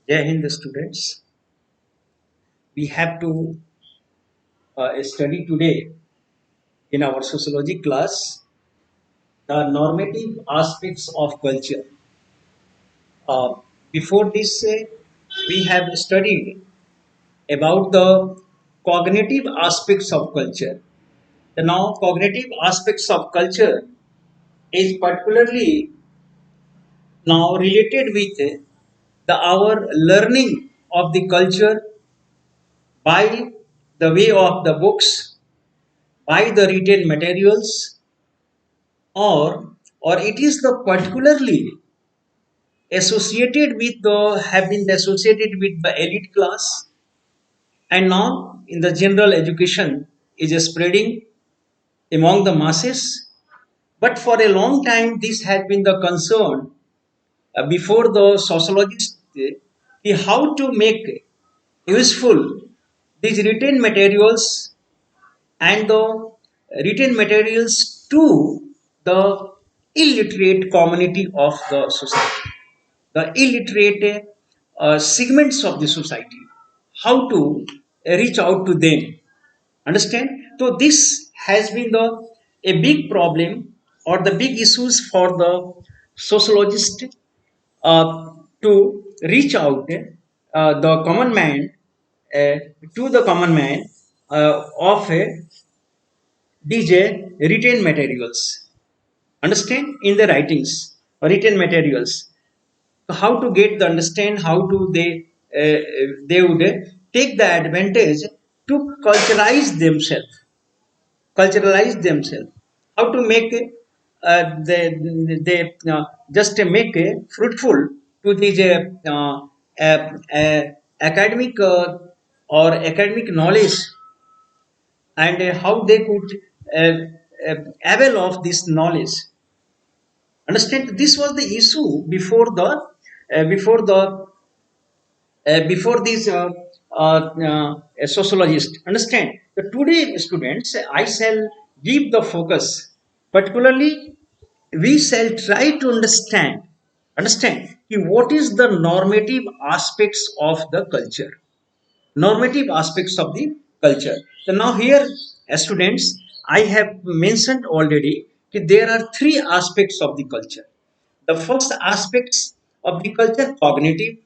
Jai Hind students. We have to study today in our sociology class the normative aspects of culture. Uh, Before this, we have studied about the cognitive aspects of culture. The now cognitive aspects of culture is particularly now related with the our learning of the culture by the way of the books, by the written materials, or it is the particularly associated with the have been associated with the elite class, and now in the general education is spreading among the masses. But for a long time this has been the concern before the sociologists how to make useful these written materials and the written materials to the illiterate community of the society, the illiterate segments of the society, how to reach out to them. Understand? So this has been the a big problem or the big issues for the sociologist to reach out the common man uh, to the common man of these written materials. Understand? In the writings written materials. So how to get the understand, how to they would take the advantage to culturalize themselves, how to make they just make fruitful to these academic or academic knowledge, and how they could uh, avail of this knowledge. Understand? This was the issue before these sociologists. Understand? The today students, I shall give the focus particularly, we shall try to understand what is the normative aspects of the culture, normative aspects of the culture. So now here, students, I have mentioned already that there are three aspects of the culture. The first aspects of the culture, cognitive,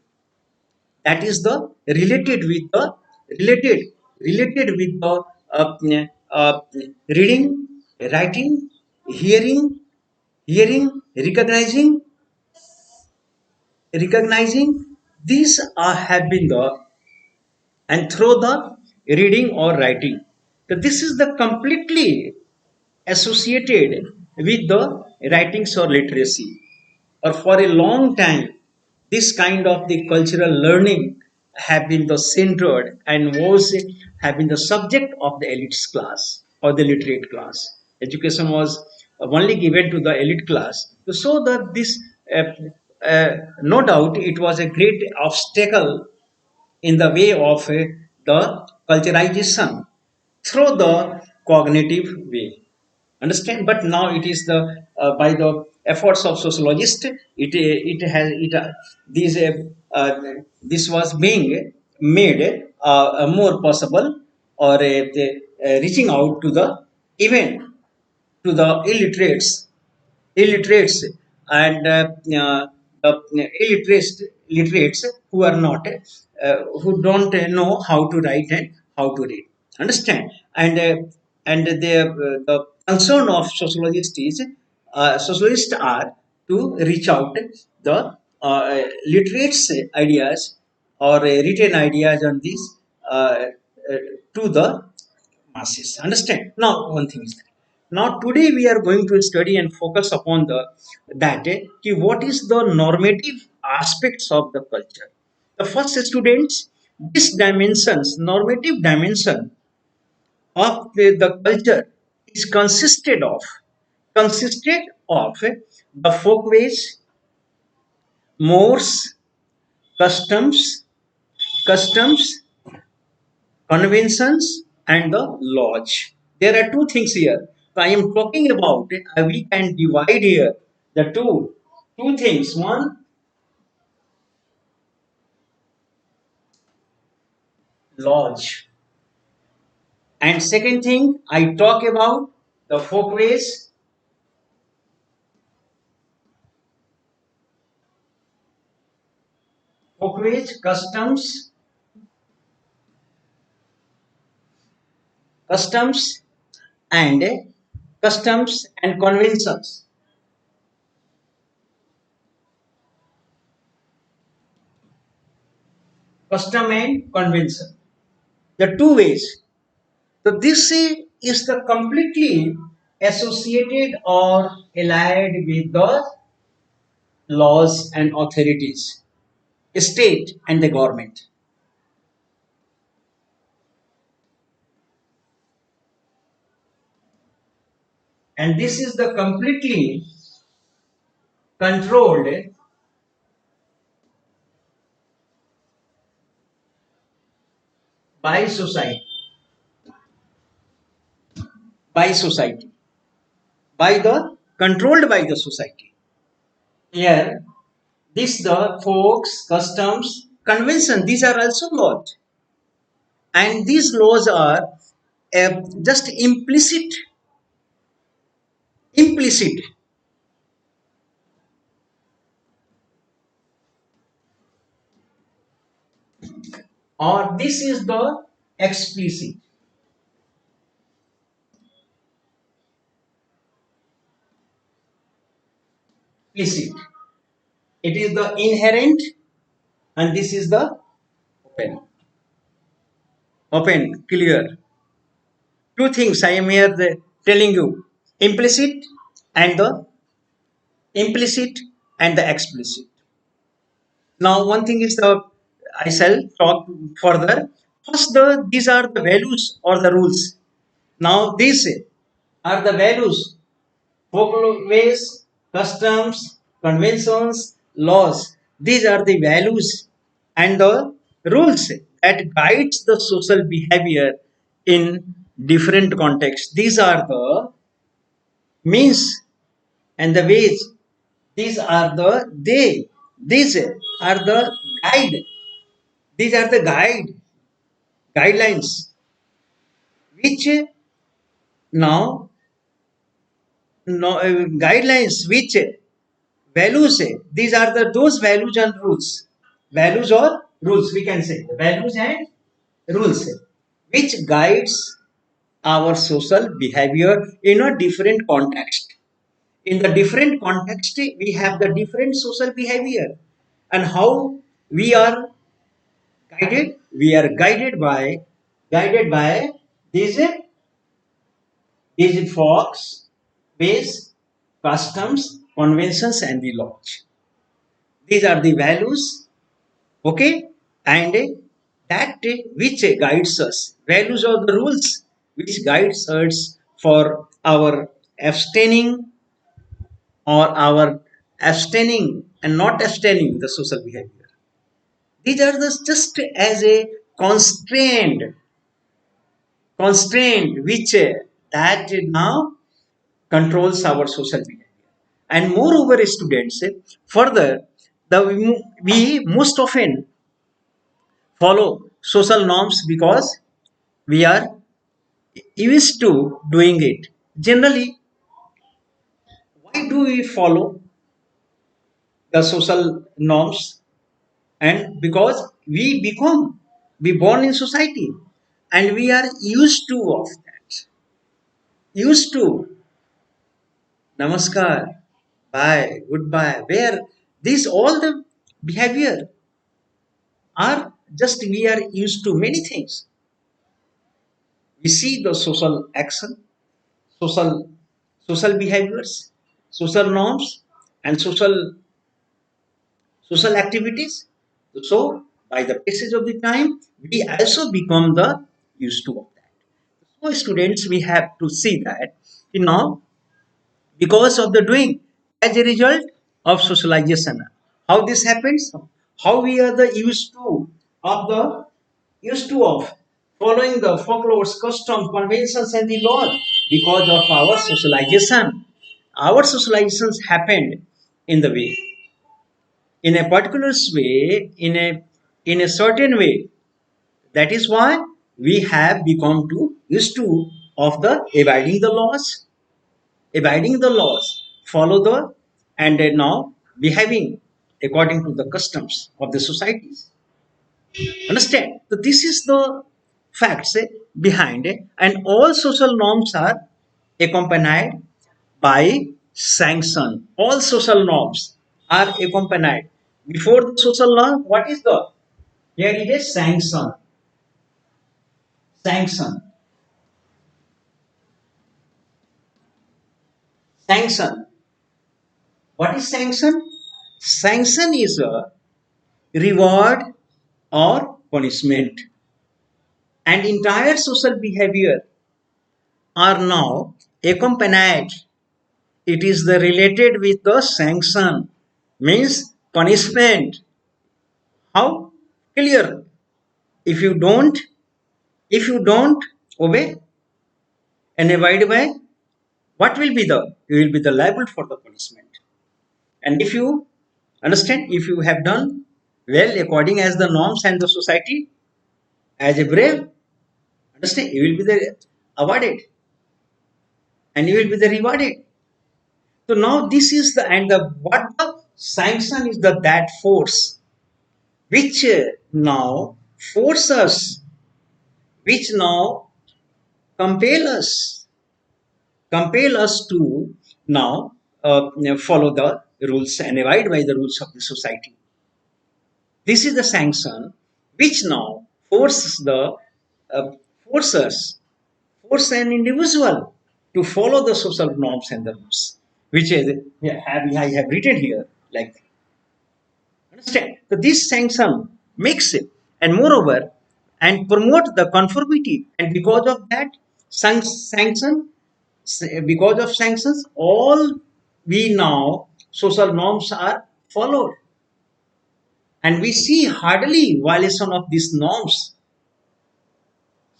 that is the related with the related related with the uh, reading, writing, hearing, recognizing. These are have been the, and through the reading or writing. So this is the completely associated with the writings or literacy, or for a long time this kind of the cultural learning have been the centered and was have been the subject of the elite class or the literate class. Education was only given to the elite class, so that this no doubt it was a great obstacle in the way of the culturalization through the cognitive way. Understand? But now it is the by the efforts of sociologists, it has it these this was being made more possible, or reaching out to the even to the illiterates, and illiterates who are not who don't know how to write and how to read. Understand? And the concern of sociologists is sociologists are to reach out the literates ideas or written ideas on this uh, to the masses. Understand? Now, one thing is that now today we are going to study and focus upon the that what is the normative aspects of the culture. The first students, this dimensions, normative dimension of the culture is consisted of the folkways, mores, customs, customs, conventions, and the lodge. There are two things here. So I am talking about, we can divide here the two things. One, lodge. And second thing, I talk about the folkways, customs, customs and customs and conventions. Custom and convention. The two ways. So this is the completely associated or allied with the laws and authorities, state and the government. And this is the completely controlled by society, by society, by the controlled by the society. Here, this the folks, customs, convention. These are also laws, and these laws are just implicit, or this is the explicit. Implicit. It is the inherent, and this is the open. Open, clear. Two things I am here telling you: implicit and the implicit and the explicit. Now, one thing is the I shall talk further. First, these are the values or the rules. Now, these are the values, folkways, customs, conventions, laws. These are the values and the rules that guides the social behavior in different contexts. These are the means and the ways. These are the they. These are the guide. These are the guidelines which now no, guidelines which values these are the those values and rules, values or rules, we can say values and rules which guides our social behavior in a different context. In the different context we have the different social behavior, and how we are guided, we are guided by these folks, ways, customs, conventions, and the laws. These are the values, okay, and that which guides us. Values are the rules which guides us for our abstaining or our abstaining and not abstaining the social behavior. These are the, just as a constraint which that now controls our social behavior. And moreover, students, further, we most often follow social norms because we are used to doing it. Generally, why do we follow the social norms? And because we born in society, and we are used to of that. Used to namaskar, bye, goodbye, where these all the behavior are just we are used to many things. We see the social action, social behaviors, social norms, and social activities. So by the passage of the time, we also become the used to of that. So students, we have to see that now because of the doing as a result of socialization. How this happens? How we are the used to of following the folklores, customs, conventions, and the law because of our socialization. Our socializations happened in the way, in a particular way, in a certain way, That is why we have become to used to of the abiding the laws, follow the and now behaving according to the customs of the societies. Understand? So this is the facts behind it, and all social norms are accompanied by sanction. All social norms are accompanied. Before the social norm, what is the? Here it is sanction. Sanction. Sanction. What is sanction? Sanction is a reward or punishment, and entire social behavior are now accompanied. It is the related with the sanction, means punishment. How? Clear. If you don't, if you don't obey and abide by, what will be the? You will be the liable for the punishment. And if you understand, if you have done well according as the norms and the society, as a brave, understand, you will be the awarded and you will be the rewarded. So now this is the and the what the sanction is the that force which now force us, which now compel us, compel us to now follow the rules and abide by the rules of the society. This is the sanction which now forces the uh, forces force an individual to follow the social norms and the rules, which I have written here like that. Understand? So this sanction makes it, and moreover, and promote the conformity, and because of that sanction, because of sanctions, all we now social norms are followed, and we see hardly violation of these norms,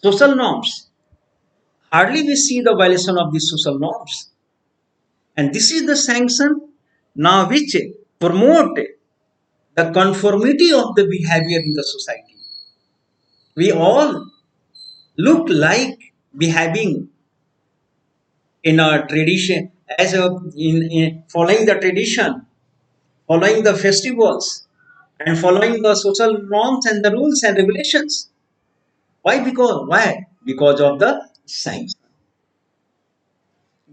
social norms. Hardly we see the violation of these social norms, and this is the sanction now which promote the conformity of the behavior in the society. We all look like behaving in our tradition as in following the tradition, following the festivals, and following the social norms and the rules and regulations. Why? Because of the sanction.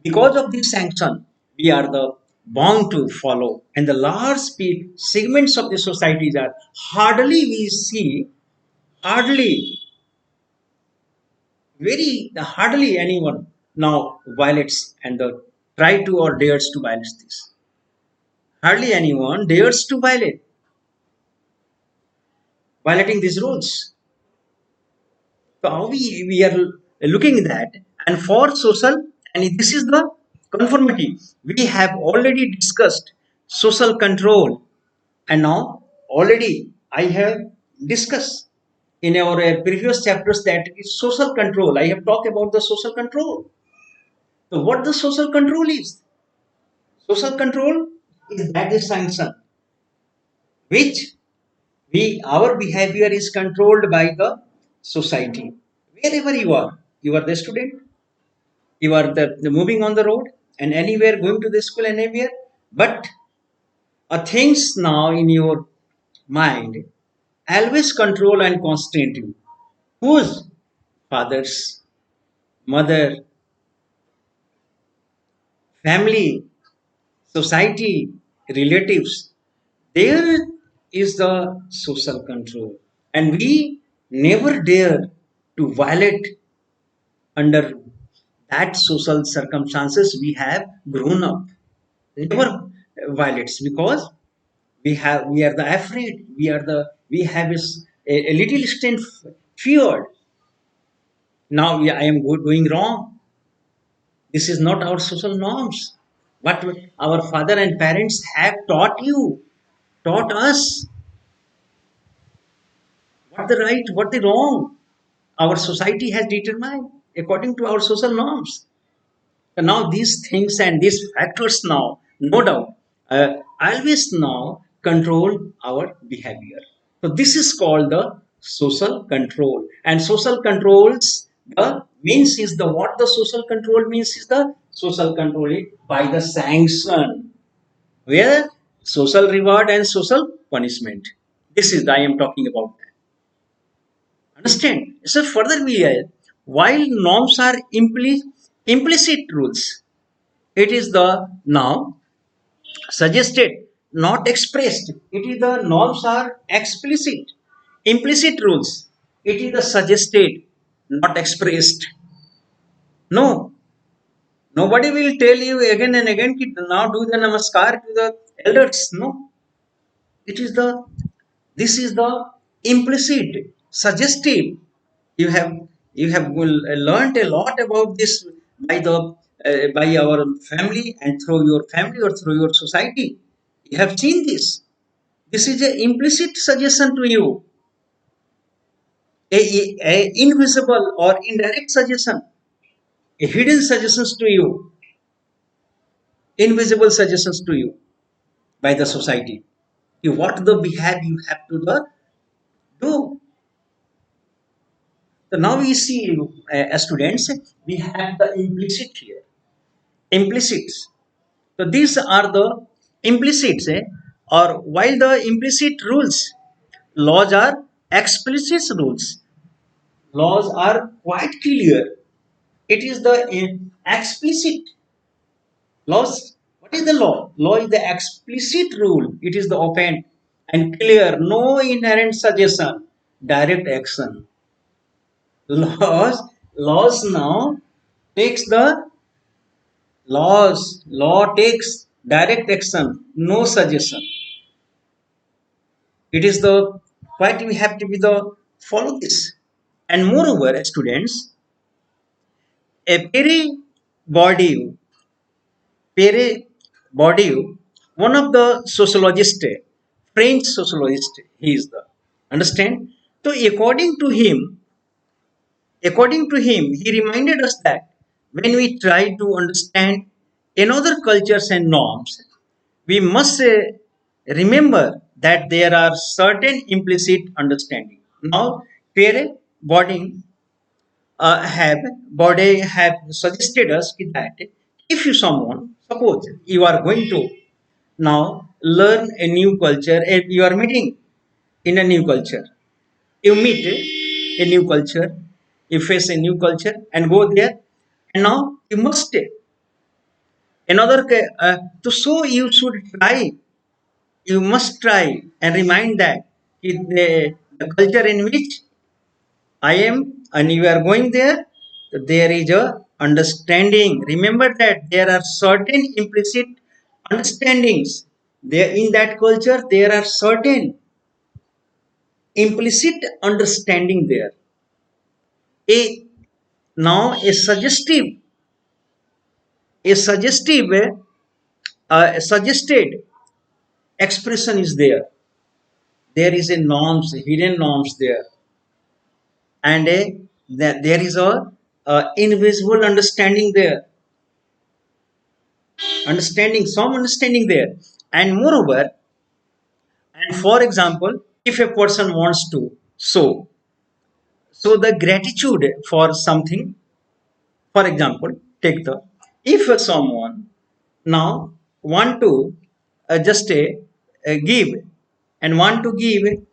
Because of this sanction, we are the bound to follow, and the large segments of the societies are hardly we see, hardly, very hardly anyone now violates and try to or dares to violate this. Hardly anyone dares to violating these rules. So how we are looking at that, and for social, and this is the conformity. We have already discussed social control, and now already I have discussed in our previous chapters that is social control. I have talked about the social control. So what the social control is? Social control is that is sanction, which we our behavior is controlled by the society. Wherever you are the student, you are the moving on the road, and anywhere going to the school and anywhere. But a things now in your mind always control and constrain you. Whose fathers, mother, family, society, relatives. There is the social control, and we never dare to violate under that social circumstances we have grown up. Never violates because we are the afraid. We have a little extent feared. Now I am doing wrong. This is not our social norms. What our father and parents have taught us what the right, what the wrong. Our society has determined according to our social norms. And now these things and these factors now, no doubt, always now control our behavior. So this is called the social control. And social controls, the means is the what the social control means is the social control by the sanction, where social reward and social punishment. This is the I am talking about. Understand? So further we are, while norms are implicit rules, it is the now suggested, not expressed. It is the norms are explicit, implicit rules. It is the suggested, not expressed. No, nobody will tell you again and again कि now do the namaskar to the elders. No, it is the this is the implicit, suggestive. You have learned a lot about this by the by our family and through your family or through your society. You have seen this. This is a implicit suggestion to you, a invisible or indirect suggestion, a hidden suggestions to you, invisible suggestions to you by the society. You what the behavior you have to do. So now we see as students, we have the implicit here. Implicits. So these are the implicits, or while the implicit rules, laws are explicit rules. Laws are quite clear. It is the explicit laws. What is the law? Law is the explicit rule. It is the open and clear, no inherent suggestion, direct action. Laws now takes the law takes direct action, no suggestion. It is the quite we have to be the follow this. And moreover, students, a Pere Bourdieu, one of the sociologists, French sociologist, he is the understand. So according to him, he reminded us that when we try to understand another cultures and norms, we must remember that there are certain implicit understanding. Now, Pierre Bourdieu have Bourdieu have suggested us that if you someone suppose you are going to now learn a new culture and you are meeting in a new culture, you meet a new culture, you face a new culture and go there, and now you must to so you should try, you must try and remind that the culture in which I am and you are going there, there is a understanding. Remember that there are certain implicit understandings there in that culture. There are certain implicit understanding there. A now a suggested expression is there. There is a norms, hidden norms there, and there is a invisible understanding there, some understanding there. And moreover, and for example, if a person wants to so the gratitude for something. For example, take the if someone now want to just give and want to give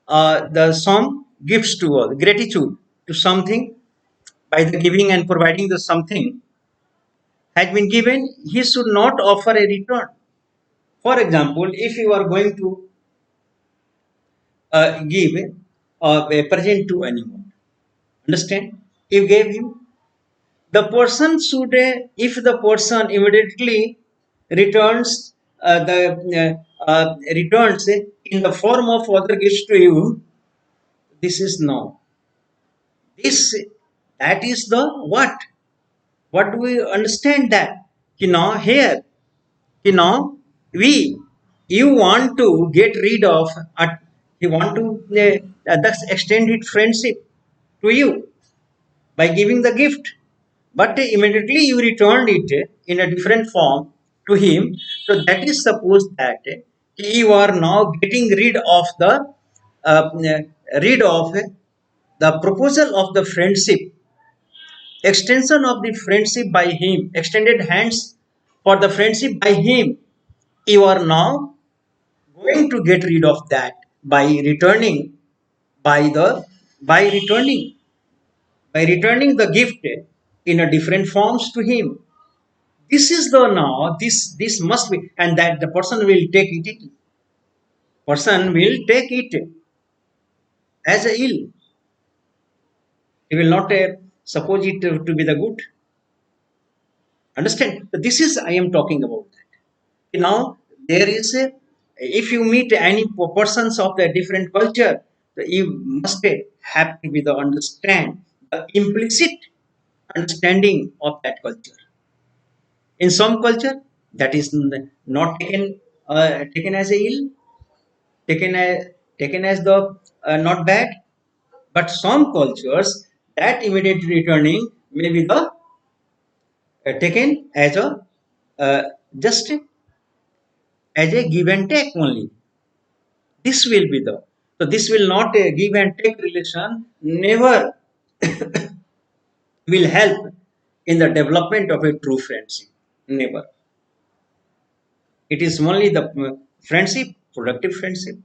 the some gifts to gratitude to something by the giving and providing the something has been given, he should not offer a return. For example, if you are going to give a present to anyone, understand, you gave him, the person should if the person immediately returns returns in the form of other gifts to you, this is no, this that is the what do we understand that here we you want to get rid of you want to thus extend it friendship to you by giving the gift, but immediately you returned it in a different form to him. So that is supposed that you are now getting rid of the read of the proposal of the friendship, extension of the friendship by him, extended hands for the friendship by him. You are now going to get rid of that by returning by the by returning returning the gift in a different forms to him. This is the now this must be, and that the person will take it. Person will take it as a ill. He will not suppose it to be the good. Understand? So this is I am talking about that. Now there is a, if you meet any persons of the different culture, you must have to be the understand the implicit understanding of that culture. In some culture, that is not taken as a ill, taken as the not bad, but some cultures that immediate returning may be the taken as a just as a give and take only. This will be the, so this will not a give and take relation. Never will help in the development of a true friendship. Never. It is only the friendship, productive friendship.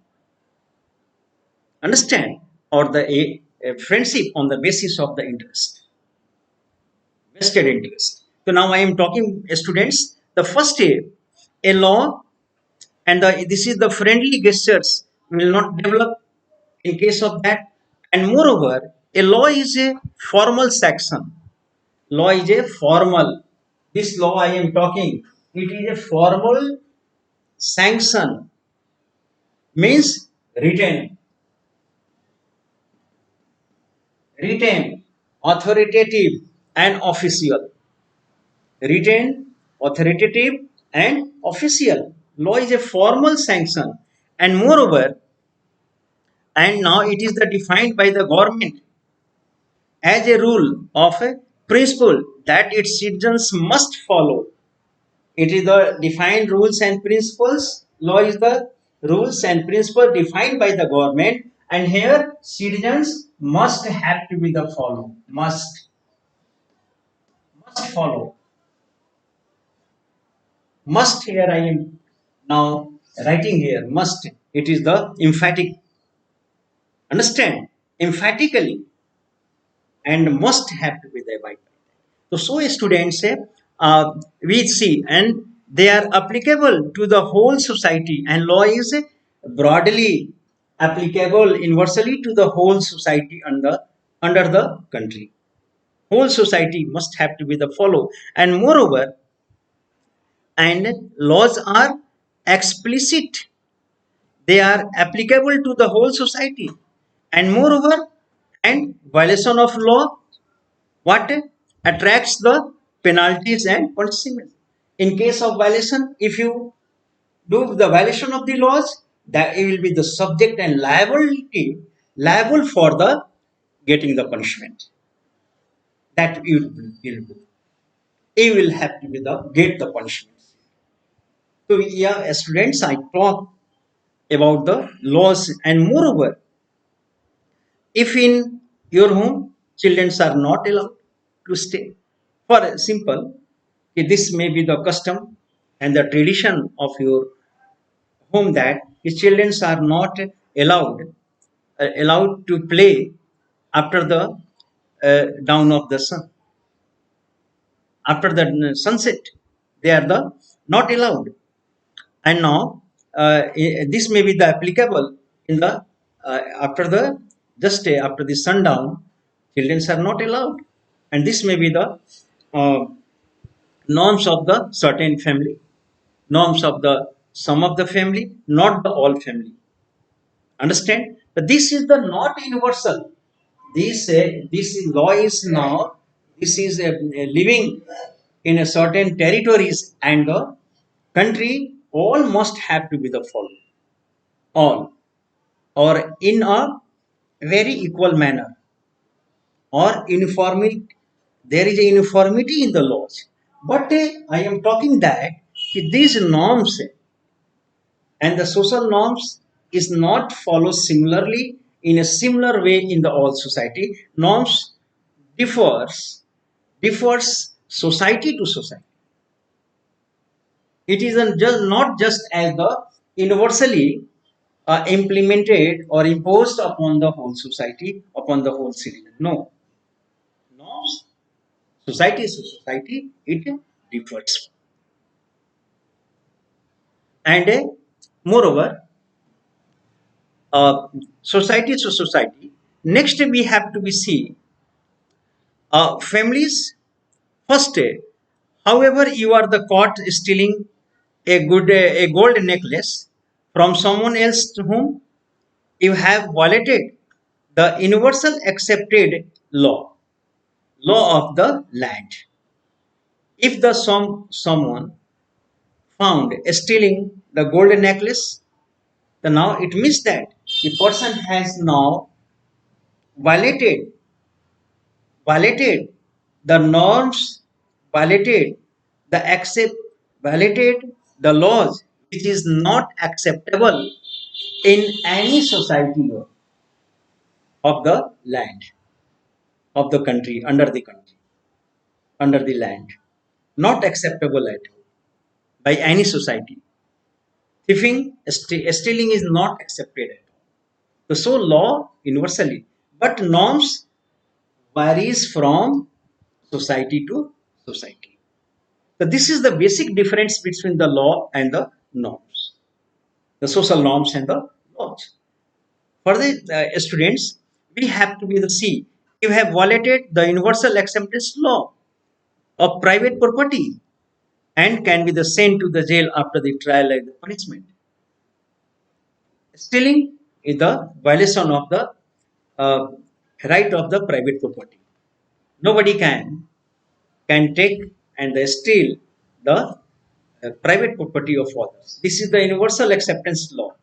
Understand? Or the a friendship on the basis of the interest, vested interest. So now I am talking students. The first a law, and this is the friendly gestures will not develop in case of that. And moreover, a law is a formal section. Law is a formal. This law I am talking, it is a formal sanction, means written, written, authoritative, and official. Written, authoritative, and official. Law is a formal sanction, and moreover, and now it is the defined by the government as a rule of a principle that its citizens must follow. It is the defined rules and principles. Law is the rules and principles defined by the government, and here citizens must have to be the follow. Must follow. Must here I am now writing here. Must. It is the emphatic. Understand? Emphatically, and must have to be there by. So students we see, and they are applicable to the whole society, and law is broadly applicable universally to the whole society under the country. Whole society must have to be the follow, and moreover, and laws are explicit, they are applicable to the whole society, and moreover, and violation of law what attracts the penalties and punishment. In case of violation, if you do the violation of the laws, that it will be the subject and liable for the getting the punishment. That you will have to be the get the punishment. So yeah, as students, I talk about the laws, and moreover, if in your home children are not allowed to stay, for simple, this may be the custom and the tradition of your home that his children are not allowed to play after the down of the sun, after the sunset. They are the not allowed. And now this may be the applicable in the after the just after the sundown, children are not allowed, and this may be the uh, norms of the certain family, norms of the some of the family, not the all family. Understand? But this is the not universal. This law is now, this is living in a certain territories, and the country all must have to be the follow, all, or in a very equal manner, or uniformity. There is a uniformity in the laws, but I am talking that these norms and the social norms is not followed similarly in a similar way in the all society. Norms differs society to society. It is just not just as the universally implemented or imposed upon the whole society, upon the whole citizen. No, norms, society to society, it differs. And moreover, uh, society to society. Next, we have to be see families. First, however, you are the caught stealing a gold necklace from someone else to whom you have violated the universal accepted law of the land. If the someone found stealing the golden necklace, then now it means that the person has now violated violated the norms, violated the accept, violated the laws, which is not acceptable in any society of the land, of the country, under the land. Not acceptable at all by any society. Stealing is not accepted at all. So law universally, but norms varies from society to society. So this is the basic difference between the law and the norms, the social norms and the laws. For the students, we have to be the C. You have violated the universal acceptance law of private property and can be the sent to the jail after the trial and the punishment. Stealing is the violation of the uh, right of the private property. Nobody can take and steal the private property of others. This is the universal acceptance law,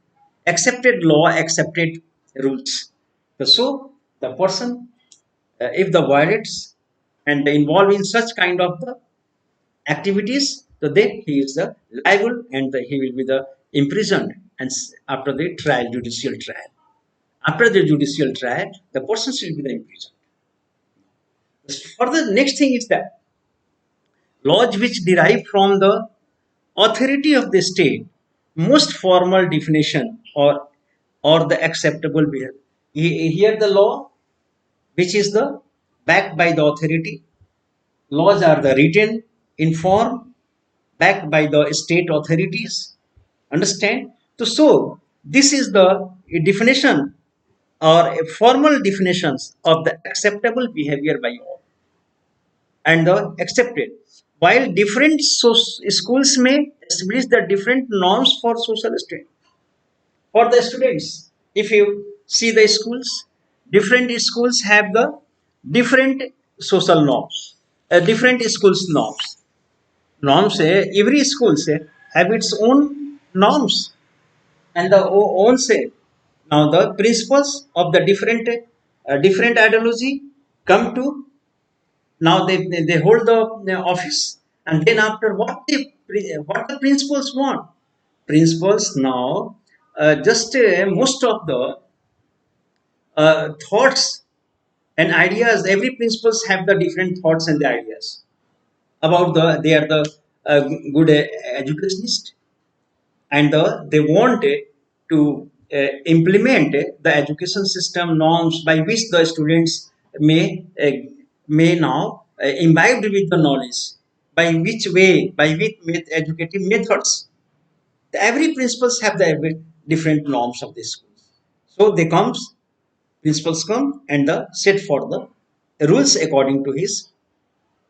accepted rules. So the person, if the violates and involved in such kind of the activities, so then he is the liable and he will be the imprisoned and after the trial, judicial trial. After the judicial trial, the person will be the imprisoned. Further, next thing is that laws which derive from the authority of the state, most formal definition or the acceptable behavior. Here the law which is the backed by the authority. Laws are the written in form backed by the state authorities. Understand? So this is the definition or a formal definitions of the acceptable behavior by all and the accepted. While different schools may establish the different norms for social study for the students. If you see the schools, different schools have the different social norms, different schools norms. Norms, every school have its own norms and the own say. Now the principles of the different ideology come to now they hold the office and then after what the principals want principals now just most of the thoughts and ideas every principals have the different thoughts and the ideas about they are the good educationist and they want to implement the education system norms by which the students may now imbibed with the knowledge by which way by which educative methods every principals have the different norms of the schools so they comes principals come and the set for the rules according to his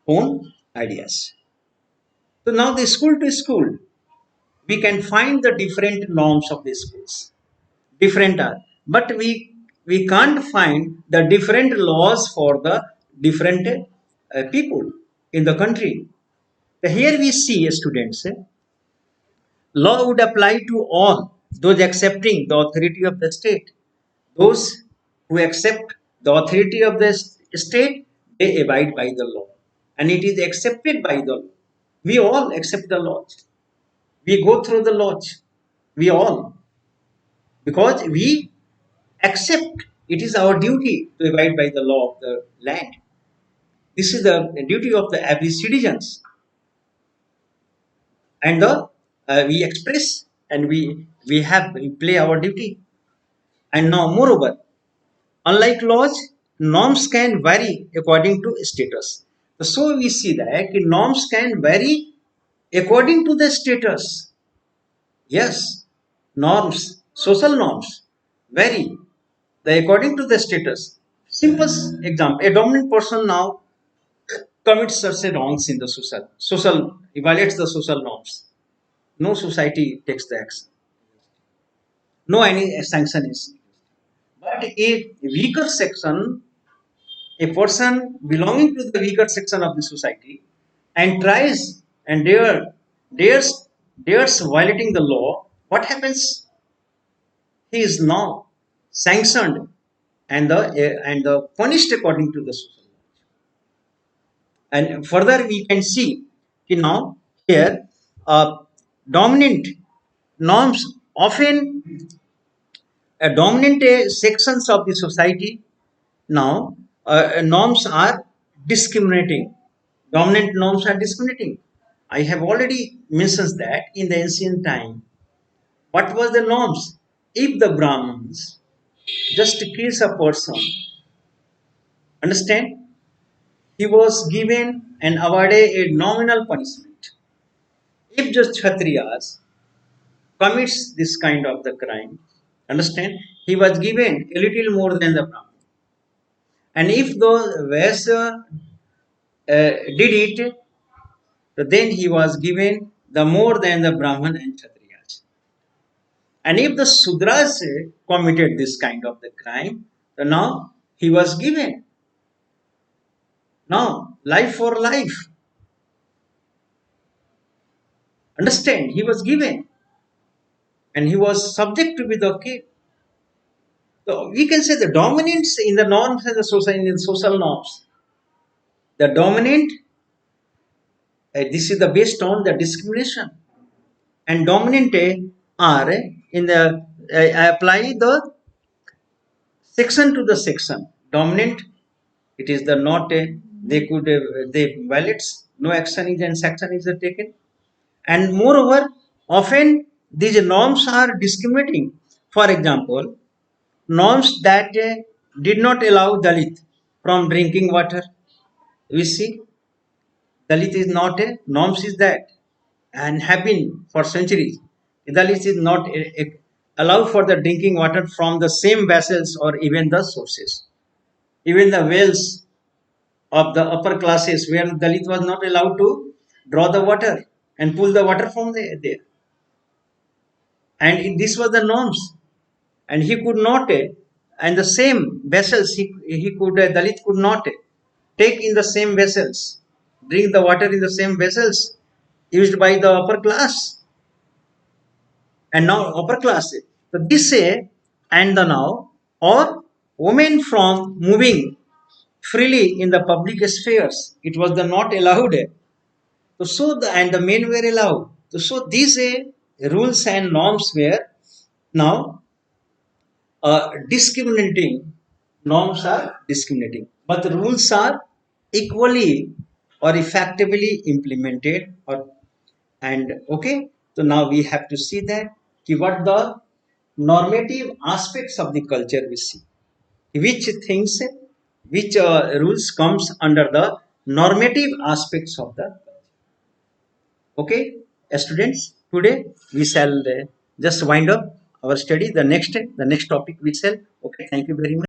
own ideas so now the school to school we can find the different norms of the schools different are but we can't find the different laws for the different people in the country. Here we see students law would apply to all those accepting the authority of the state. Those who accept the authority of the state, they abide by the law. And it is accepted by the law. We all accept the laws. We go through the laws. We all. Because we accept. it is our duty to abide by the law of the land. This is the duty of the every citizens, and the we express and we play our duty. And now, moreover, unlike laws, norms can vary according to status. So we see that norms can vary according to the status. Yes, norms, social norms vary according to the status. Simple example: a dominant person now commits certain wrongs in the social he violates the social norms. No society takes the action. No any sanction is. But a weaker section, a person belonging to the weaker section of the society, and tries and dares dares violating the law, what happens? He is now sanctioned and the punished according to the social law. And further, we can see now here dominant norms often dominant sections of the society now norms are discriminating. Dominant norms are discriminating. I have already mentioned that in the ancient time. What was the norms? If the Brahmins just kills a person, understand, he was given and awarded a nominal punishment. If just Kshatriyas commits this kind of the crime, understand, he was given a little more than the Brahmin. And if those Vaisya did it, then he was given the more than the Brahman and Kshatriyas. And if the Sudras committed this kind of the crime, then now he was given now life for life. Understand? He was given, and he was subject to be the okay. So we can say the dominance in the norms and the society in the social norms. The dominant, this is the based on the discrimination, and dominant are in the apply the section to the section. Dominant, it is the not a they could they violates no action is and section is taken, and moreover, often these norms are discriminating. For example, norms that did not allow Dalit from drinking water. We see Dalit is not a norms is that and have been for centuries. Dalit is not allowed for the drinking water from the same vessels or even the sources. Even the wells of the upper classes where Dalit was not allowed to draw the water and pull the water from there. And this was the norms. And he could not, and the same vessels he could, Dalit could not take in the same vessels, drink the water in the same vessels used by the upper class and now upper class. So this say and the now or women from moving freely in the public spheres. It was the not allowed. So the and the men were allowed. So these rules and norms were now discriminating. Norms are discriminating, but the rules are equally or effectively implemented. Or and okay, so now we have to see that what the normative aspects of the culture we see, which things, which rules comes under the normative aspects of the culture. Okay, students, today we shall just wind up our study. The next topic we shall. Okay, thank you very much.